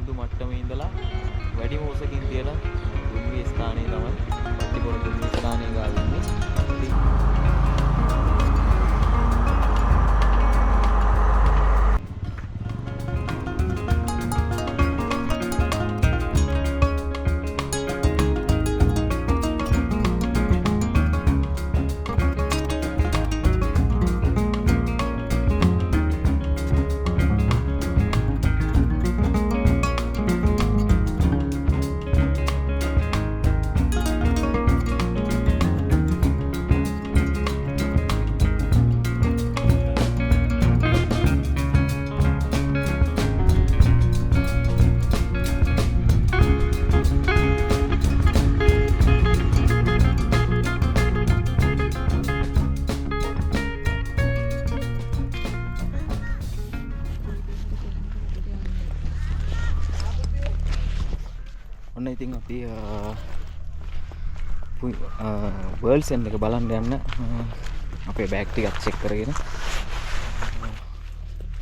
සින්දු මට්ටමේ ඉඳලා වැඩිම උසකින් තියෙන තුන්වෙනි ස්ථානයේ තමයි පට්ටිපොළ තුන්වෙනි ස්ථානයේ ගාව ඉන්නේ. ඔන්න ඉතින් අපි වර්ල්ඩ් සෙන්ටර් එක බලන්න යන්න අපේ බෑග් ටිකක් චෙක් කරගෙන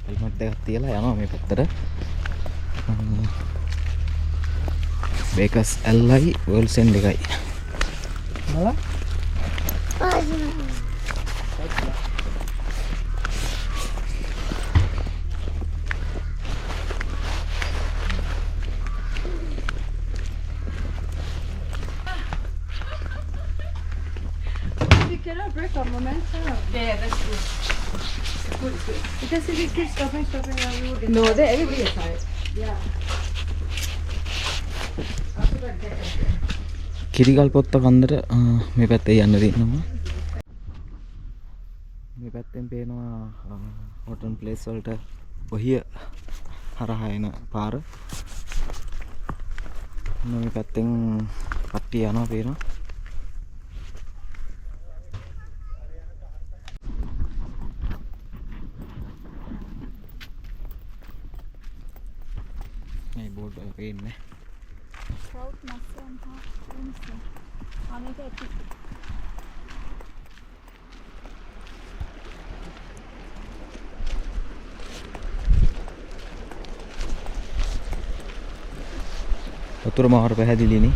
හෙල්මට් එකක් තියලා යනවා මේ පැත්තට. බේකර්ස් එල්ලයි වර්ල්ඩ් සෙන්ටර් එකයි. බලන්න. Can I break a moment? Yeah, that's good. Good, good. Because if you keep stopping, we will get No, tired. they everybody is tired. Yeah. කිරිගල් පොත්ත කන්දර මේ පැත්තේ යන්න තියෙනවා. මේ පැත්තෙන් පේනවා හොටන් ප්ලේස් වලට ඔහිය හරහා එන පාර. මේ පැත්තෙන් කට්ටිය යනවා පේනවා. මේ බෝඩ් වල පේන්නේ. Trout, mussel, and let me see. I'll make it a picture. වතුර මාර පැහැදිලිනේ.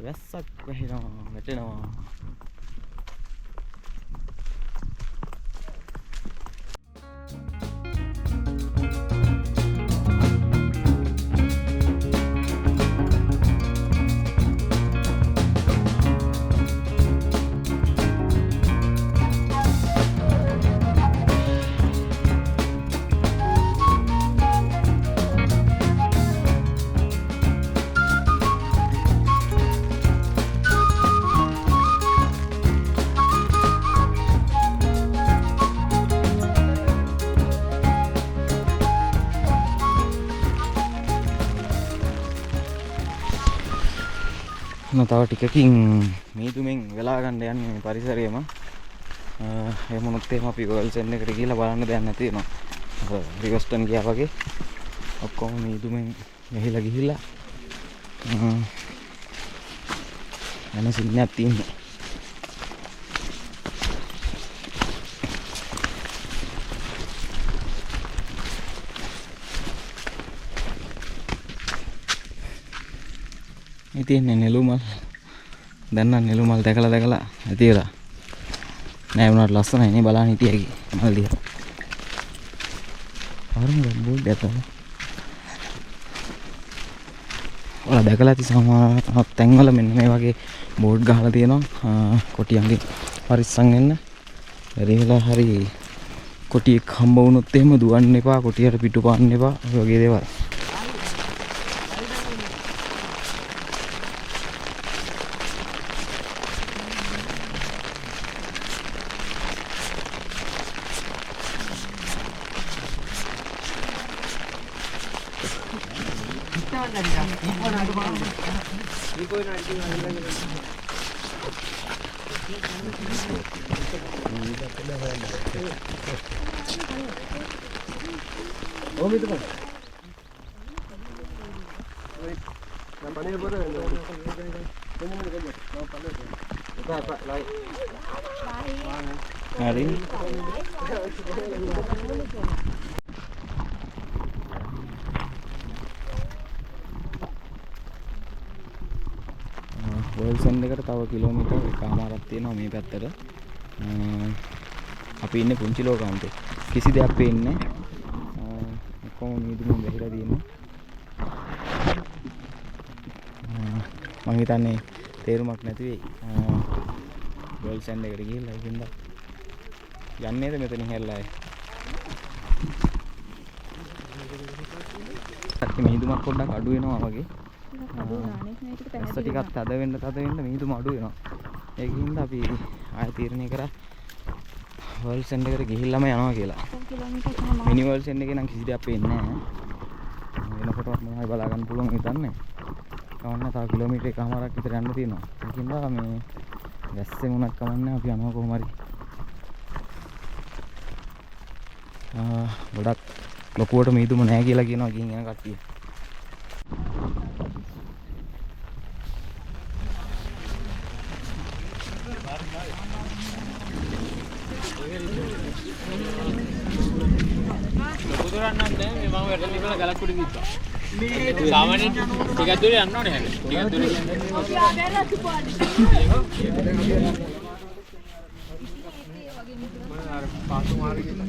වැස්සක් වැහෙනවා වැටෙනවා. තව ටිකකින් මීදුමෙන් වෙලා ගන්න යන්නේ මේ පරිසරයේම. එහෙම වුණොත් එහෙම අපි වර්ල්ඩ් සෙන්ටර් එකට ගිහිල්ලා බලන්න දෙයක් නැති වෙනවා. රිවර්ස්ටන් ගියා වගේ ඔක්කොම මීදුමෙන් මෙහිලා ගිහිල්ලා යන සිග්නල් තියෙනවා. ඉතින් නෙළුමල් දැන් නම් නෙළුමල් දැකලා ඇති වෙලා නෑ වුණාට ලස්සනයි නේ බලන්න හිටියකි මල් දිහා. ආරම බෝඩ් එක තමයි. ඔයාලා දැකලා ඇති සමහර තැන්වල මෙන්න මේ වගේ බෝඩ් ගහලා තියෙනවා කොටියන්ගේ පරිස්සම් වෙන්න. බැරි වෙලා හරි කොටියක් හම්බ වුණොත් එහෙම දුවන්න එපා, කොටියට පිටු පාන්න එපා, ඔය වගේ දේවල්. Hari වර්ල්ඩ් සෙන්ඩ් එකට තව කිලෝමීටර් එකමාරක් තියෙනවා මේ පැත්තට. අපි ඉන්නේ පුංචි ලෝකාන්තේ. කිසි දෙයක් පේන්නේ නැහැ. කොහොම මීදුම බැහැලා තියෙනවා. මම හිතන්නේ තේරුමක් නැති වෙයි. වර්ල්ඩ් සෙන්ඩ් එකට ගිහිල්ලා ඉතින්ද යන්නේද මෙතනින් හැල්ලා ආයේ. මීදුමක් පොඩ්ඩක් අඩු වෙනවා වගේ. ඇස්ස ටිකක් තද වෙන්න මිහිදුම අඩු වෙනවා. ඒකින්ද අපි ආයෙ තීරණය කරා වර්ල්ඩ් සෙන්ඩ් එකට ගිහිල්ලාම යනවා කියලා. මිනි වර්ල්ඩ් සෙන්ඩ් එකේ නම් කිසි දෙයක් පේන්නේ නැහැ. වෙනකොටවත් මොනවයි බලා ගන්න පුළුවන් හිතන්නේ. කවන්න තව කිලෝමීටර් එකමාරක් විතර යන්න තියෙනවා. ඒකින්ද මේ වැස්සේ මොනක් කමන්නේ අපි යනවා කොහොම හරි. ගොඩක් ලොකුවට මිහිදුම නැහැ කියලා කියනවා ගිහින් යන කට්ටිය. සාමාන්‍යයෙන් ටිකක් දුර යන්න ඕනේ හැබැයි. ටිකක් දුර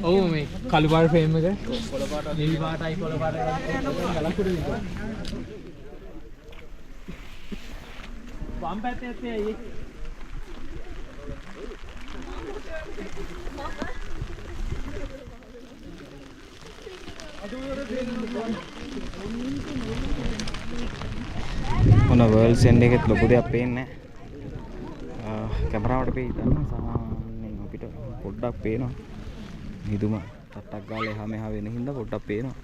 ඔව් මේ කළු පාට ෆ්‍රේම් එක කොළ පාට නිල් පාටයි කොළ පාටයි ගලකුඩු විතර. වම් පැත්තේ ඇත්තේ අයියේ. මොන වර්ල්ඩ් සෙන්ඩ් එකෙත් ලොකු දෙයක් පේන්නේ නැහැ. කැමරාවට පේයි ගන්න සාමාන්‍යයෙන් අපිට පොඩ්ඩක් පේනවා. මිදුම තට්ටක් ගාලා එහා මෙහා වෙන හින්දා පොඩ්ඩක් පේනවා.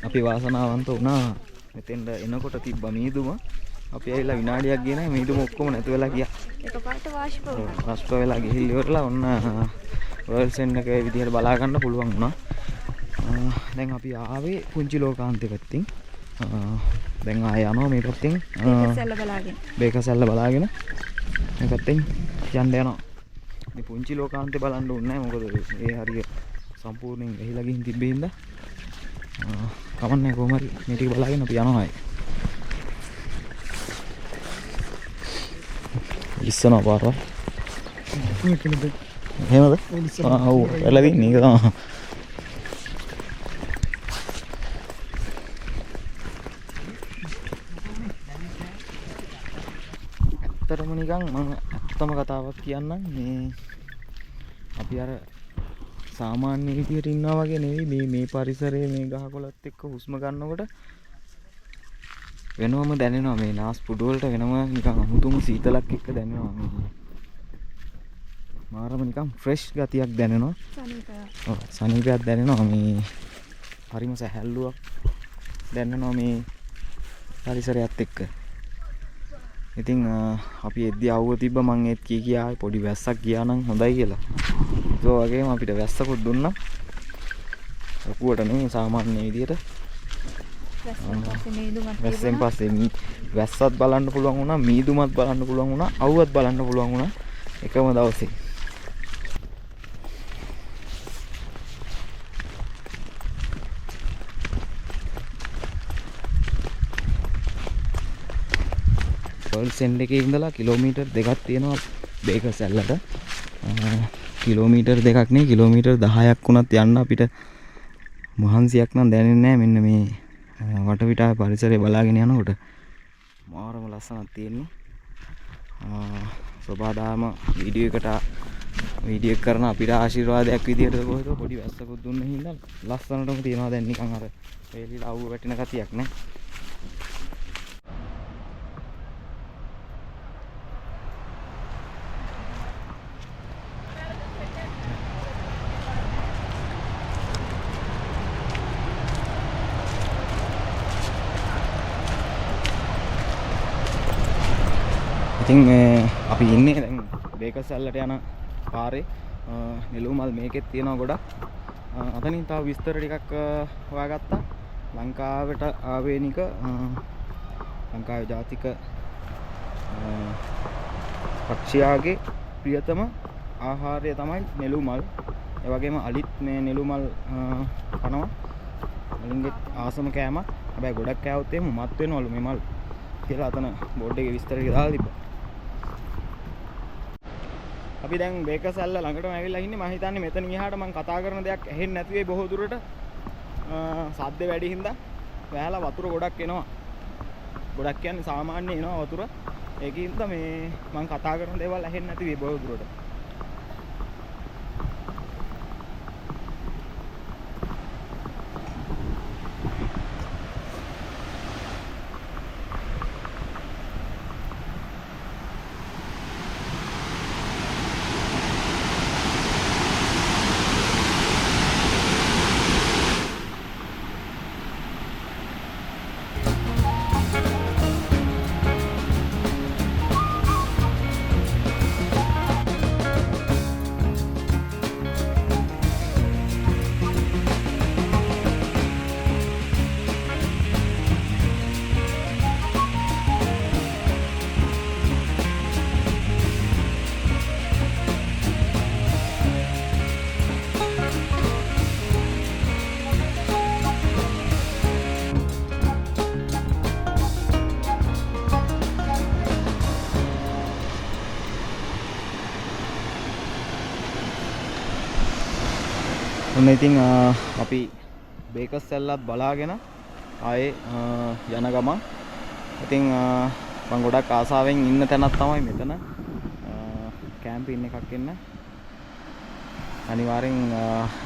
අපි වාසනාවන්ත වුණා. මෙතෙන්ට එනකොට තිබ්බ මීදුම අපි ඇවිල්ලා විනාඩියක් ගියේ නැහැ මීදුම ඔක්කොම නැතු වෙලා ගියා. එකපාරට වාෂ්ප වුණා. වාෂ්ප වෙලා ගිහිල්ලා ඉවරලා ඔන්න වර්ල්ඩ් සෙන්ඩ් එක විදිහට බලා ගන්න පුළුවන් වුණා. දැන් අපි ආවේ පුංචි ලෝකාන්තේ පැත්තෙන්. දැන් ආය යනවා මේ පැත්තෙන්. බේකසැල්ල බලාගෙන මේ පැත්තෙන් යන්න යනවා. මේ පුංචි ලෝකාන්තේ බලන්න ඕනේ නැහැ මොකද ඒ හරිය සම්පූර්ණයෙන් ගහිලා ගිහින් තිබ්බේ හින්දා කමන්නේ කොහොම හරි මේ ටික බලාගෙන අපි යනවා ආයේ. ඉස්සනවා පාරවල්. එහෙමද? ඔව් එළලා දින්නේ ඒක තමයි. ඇත්තටම නිකන් මම ඇත්තම කතාවක් කියන්නම් මේ අපි අර සාමාන්‍ය විදියට ඉන්නවා වගේ නෙවෙයි මේ පරිසරයේ මේ ගහකොළත් එක්ක හුස්ම ගන්නකොට වෙනවම දැනෙනවා මේ නාස් පුඩු වලට වෙනම නිකන් අමුතුම සීතලක් එක්ක දැනෙනවා මේ මාරම නිකන් ෆ්‍රෙෂ් ගතියක් දැනෙනවා සනීපයක් දැනෙනවා මේ හරිම සැහැල්ලුවක් දැනෙනවා මේ පරිසරයත් එක්ක. ඉතින් අපි එද්දි ආවුව තිබ්බ මං ඒත් කියා පොඩි වැස්සක් ගියා නම් හොඳයි කියලා. ඒ වගේම අපිට වැස්සකුත් දුන්නා. ලකුවට නෙමෙයි සාමාන්‍ය විදියට. වැස්සෙන් පස්සේ වැස්සත් බලන්න පුළුවන් වුණා, මීදුමත් බලන්න පුළුවන් වුණා, අවුවත් බලන්න පුළුවන් වුණා එකම දවසේ. වර්ල්ඩ් සෙන්ඩ් එකේ ඉඳලා කිලෝමීටර් 2ක් තියෙනවා බේකර්ස් ඇල්ලට. කිලෝමීටර් දෙකක් නේ කිලෝමීටර් 10ක් වුණත් යන්න අපිට මහන්සියක් නම් දැනෙන්නේ නැහැ. මෙන්න මේ වටපිටාවේ පරිසරය බලාගෙන යනකොට මාරම ලස්සනක් තියෙන්නේ. සබාදාම වීඩියෝ කරන අපිට ආශිර්වාදයක් විදියට කොහෙද පොඩි වැස්සකුත් දුන්න හින්දා ලස්සනටම තියනවා. දැන් නිකන් අර වේලිලා අවුව වැටෙන ගතියක් නෑ. ඉතින් අපි ඉන්නේ දැන් බේකර්ස් ඇල්ලට යන පාරේ. නෙළුමල් මේකෙත් තියෙනවා ගොඩක්. අතනින් තව විස්තර ටිකක් හොයාගත්තා. ලංකාවට ආවේනික ලංකාවේ ජාතික පක්ෂියාගේ ප්‍රියතම ආහාරය තමයි නෙළුමල්. ඒ වගේම අලිත් මේ නෙළුමල් කනවා. වලින්ගේ ආසම කෑමක්. හැබැයි ගොඩක් කෑවොත් එහෙම මත් වෙනවලු මේ මල් කියලා අතන බෝඩ් එකේ විස්තර දාලා තිබ්බා. අපි දැන් බේකර්ස් ඇල්ල ළඟටම ඇවිල්ලා ඉන්නේ. මම හිතන්නේ මෙතන ගියාට මම කතා කරන දෙයක් ඇහෙන්නේ නැති වෙයි බොහෝ දුරට. සද්ද වැඩි හින්දා වැහලා වතුර ගොඩක් එනවා. ගොඩක් කියන්නේ සාමාන්‍ය එනවා වතුර. ඒකින්ද මේ මම කතා කරන දේවල් ඇහෙන්නේ නැති වෙයි බොහෝ දුරට. ඔන්න ඉතින් අපි බේකර්ස් ඇල්ලත් බලාගෙන ආයේ යන ගමන්. ඉතින් මම ගොඩක් ආසාවෙන් ඉන්න තැනක් තමයි මෙතන. කැම්පින් එකක් එන්න. අනිවාර්යෙන්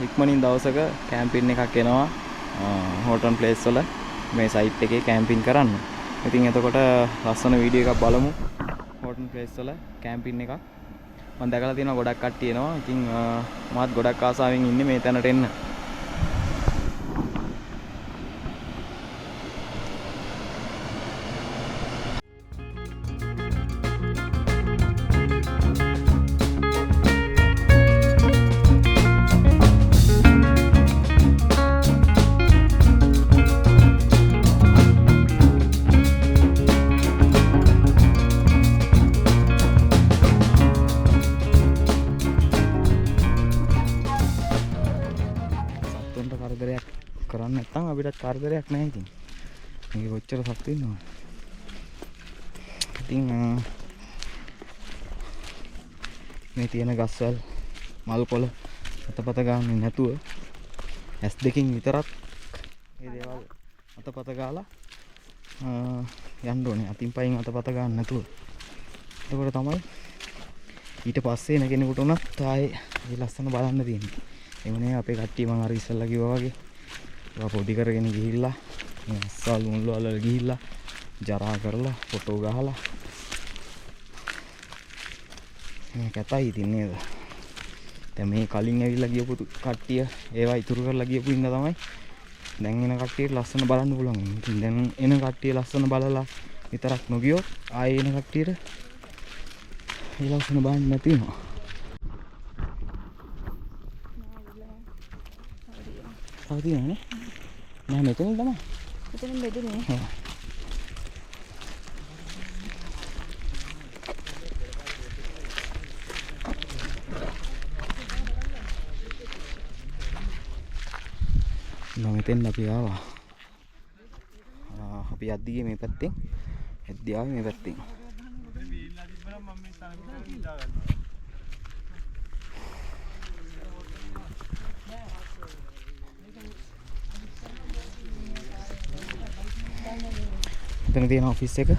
ඉක්මනින් දවසක කැම්පින් එකක් එනවා හෝටන් ප්ලේස් වල මේ සයිට් එකේ කැම්පින් කරන්න. ඉතින් එතකොට ලස්සන වීඩියෝ එකක් බලමු හෝටන් ප්ලේස් වල කැම්පින් එකක්. මම දැකලා තියෙනවා ගොඩක් කට්ටිය එනවා. ඉතින් මාත් ගොඩක් ආසාවෙන් ඉන්නේ මේ තැනට එන්න. කරන්න නැත්නම් අපිට කරදරයක් නැහැ. ඉතින් මේක කොච්චර සතුටු වෙනවද. ඉතින් මේ තියෙන ගස්වල මල් කොළ අතපත ගන්න නැතුව S2කින් විතරක් මේ දේවල් අතපත ගාලා යන්න ඕනේ. අතින් පයින් අතපත ගන්න නැතුව. එතකොට තමයි ඊට පස්සේ එන කෙනෙකුට උනත් ආයේ මේ ලස්සන බලන්න තියෙන්නේ. එමුනේ අපේ කට්ටිය මම අර ඉස්සල්ලා කිව්වා වගේ පොඩි කරගෙන ගිහිල්ලා මේ අස්සල් මුල්ල වල ගිහිල්ලා ජරා කරලා ෆොටෝ ගහලා මේ කතයි ඉතින් නේද. දැන් මේ කලින් ඇවිල්ලා ගියපු කට්ටිය ඒවා ඉතුරු කරලා ගියපු ඉන්න තමයි දැන් එන කට්ටියට ලස්සන බලන්න පුළුවන්. ඉතින් දැන් එන කට්ටිය ලස්සන බලලා විතරක් නොගියොත් ආයේ එන කට්ටියට ඒ ලස්සන බලන්න නැති වෙනවා. අවදිනේ නෑ මෙතන තමයි. මෙතන බෙදුනේ. මෙතෙන් අපි ආවා. අපි යද්දී මේ පැත්තෙන් එද්දී ආවේ මේ පැත්තෙන්. මෙතන තියෙන ඔෆිස් එක